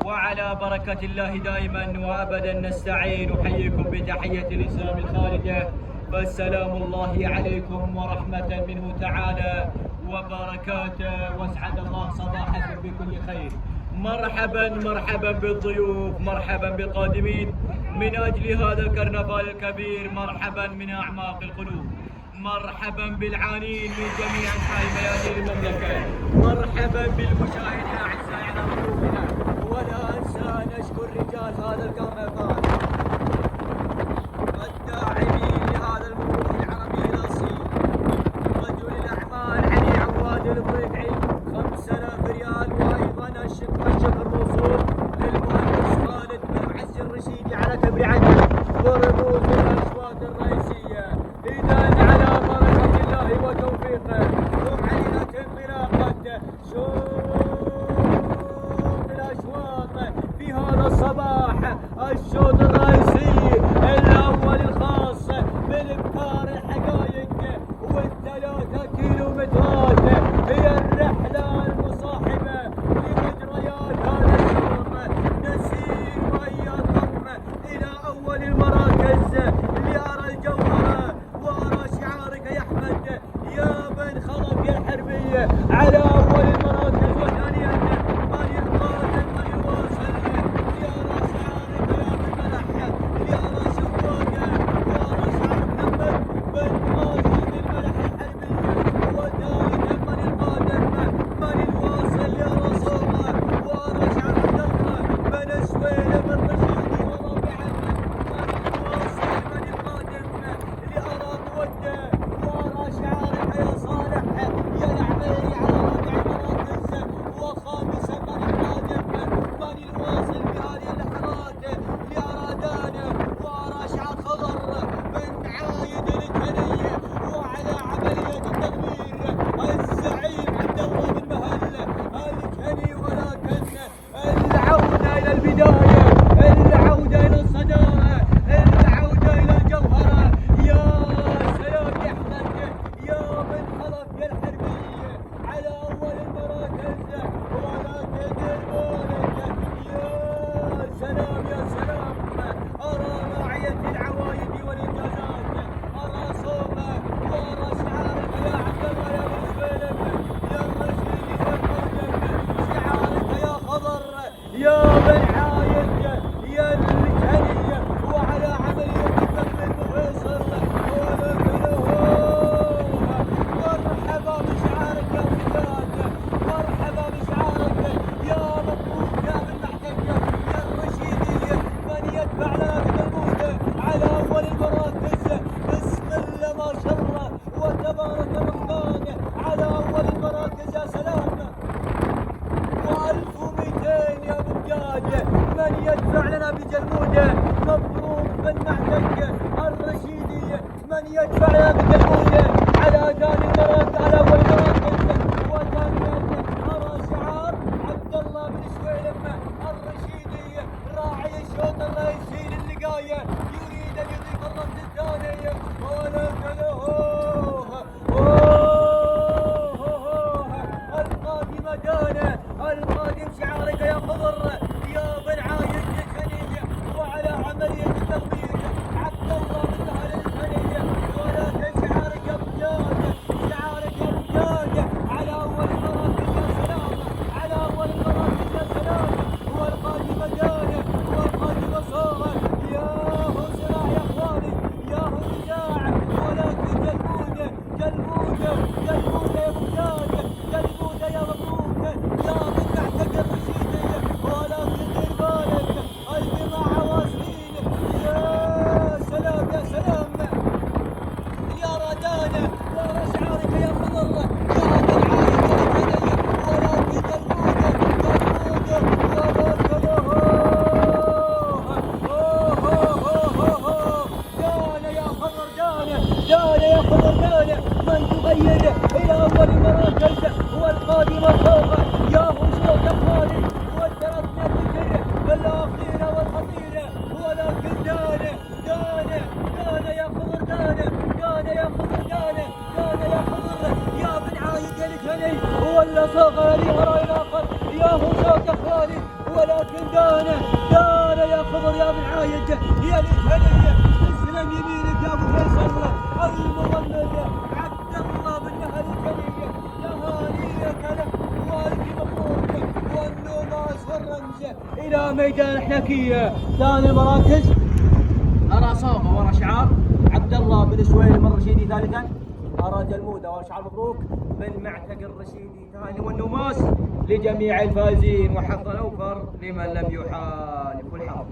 وعلى بركة الله دائما وأبدا نستعين. أحييكم بتحية الإسلام الخالدة، فالسلام الله عليكم ورحمة منه تعالى وبركاته، واسعد الله صباحكم بكل خير. مرحبا مرحبا بالضيوف، مرحبا بالقادمين من أجل هذا الكرنفال الكبير، مرحبا من أعماق القلوب، مرحبا بالعانين من جميع أنحاء ميادين المملكة، مرحبا بالمشاهدين أعزائي على ضيوفنا. ولا أنسى أن أشكر رجال هذا الكرنفال الداعمين لهذا الموضوع العربي الأصيل، رجل الأعمال علي عواد الضيفعي 5000 ريال، وأيضا الشكر موصول للمهندس خالد بن معز الرشيدي على تبرعته ورموز الأشواط الرئيسية. إذا على بركة الله وتوفيقه أعلنت انطلاقة شوط الأشواط في هذا الصباح. الشوط الرئيسي الأول الخاص بالإبكار الحقائق والثلاثة كيلومترات هي الرحلة المصاحبة لمجريات هذا الشوط. نسير وهي الضم إلى أول المراكز لأرى الجوهرة وأرى شعارك يا أحمد يا بن خلف يا الحربية على أول المراكز، وثانيا من يقاتل من يواصل لأرى شعارك يا بن ملح، لأرى شواقة وأرى شعار محمد بن ماجد الملح الحربية، وثالثا من القادم من الواصل لأرى صومة وأرى شعار عبد الله بن سويلة بن رشيدي، ورابعا من الواصل من القادم لأرى مودة وأرى شعارك يا صالح يا العميري على رابع المراكز، وخامسا من القادم من الواصل بهذه اللحظات لأرى دانة وأرى شعار خضر بن عايد الكنية، وعلى عملية التدمير الزعيم عبد الله بن مهل الكني. ولكن العودة إلى البداية، العودة إلى الصدارة، العودة إلى الجوهرة. يا سلام يا أحمد يا بن خلف يا الحربية على أول المراكز، ولكن دير بالك يا سلام يا سلام. أرى راعية العوايد والإنجازات، أرى صومة وأرى شعارك يا عبد الله يا بن سويلم يا الرشيدي يا القادم، شعارك يا خضر يا بن عايد يا الكنية، وعلى عملية التقليد بفيصل. مرحبا بشعارك يا ولاد، مرحبا بشعارك يا مبروك يا بن محتك يا الرشيدي، من يدفع لنا بجلبوده على أول المراكز. بسم الله ما شاء الله وتبارك الرحمن على أول المراكز. يا سلام، و1200 يا بجاج من يدفع لنا بجلبوده. مبروك بن معتك الرشيدي من يدفع لنا بجلبوده على ثاني المراكز، على أول المراكز. وثانيا أرى شعار عبد الله بن سويلم الرشيدي راعي الشوط الرئيسي للقاية، يريد أن يضيف الرمز الثاني، ولكن القادم دانه، القادم شعارك يا خضر يا بن عايد الكنية، وعلى عملية التطبيق عبد الله بن مهل الكنية، ولكن شعارك يا بجاج، شعارك يا بجاج على أول المراكز. يا سلام على أول المراكز يا سلام، والقادم دانه والقادم صوره. يا هو صراع يا اخواني، يا هو نزاع، ولكن جلبوده جلبوده جلبوده يا بجاج، جلبوده يا مبروك يا بن معتك الرشيدي، ولكن دير بالك البضاعة واصلين. يا سلام يا سلام يا رادانة وأرى شعارك يا خضر يا بن عايد الكنية، ولكن جلبوده جلبوده دانة يا خضر دانة، دانة يا خضر دانة من تغير إلى أول المراكز، والقادم فوق يا هو شوط الخالد، والتركنا الذكر بالأخيرة والخطيرة، ولكن دانة دانة دانة يا خضر دانة، دانة يا خضر دانة، دانة يا خضر يا بن عايد الكني، ولا صغر لي وراء الآخر يا هو شوط الخالد. ولكن دانا يا خضر يا ابن عايد يا الهنيه اسلم يمينك يا ابو فيصل المضمد عبد الله بن نهر الكريم تهانيك له والف مبروك والنوماس والرمز الى ميدان الحنكيه. ثاني المراكز ارى صوبه ورا شعار عبد الله بن سويلم الرشيدي ثالثا، ارى جلموده ورا شعار مبروك بن معتق الرشيدي ثاني، والنوماس لجميع الفائزين وحظ الاوفر لمن لم يحالف الحظ.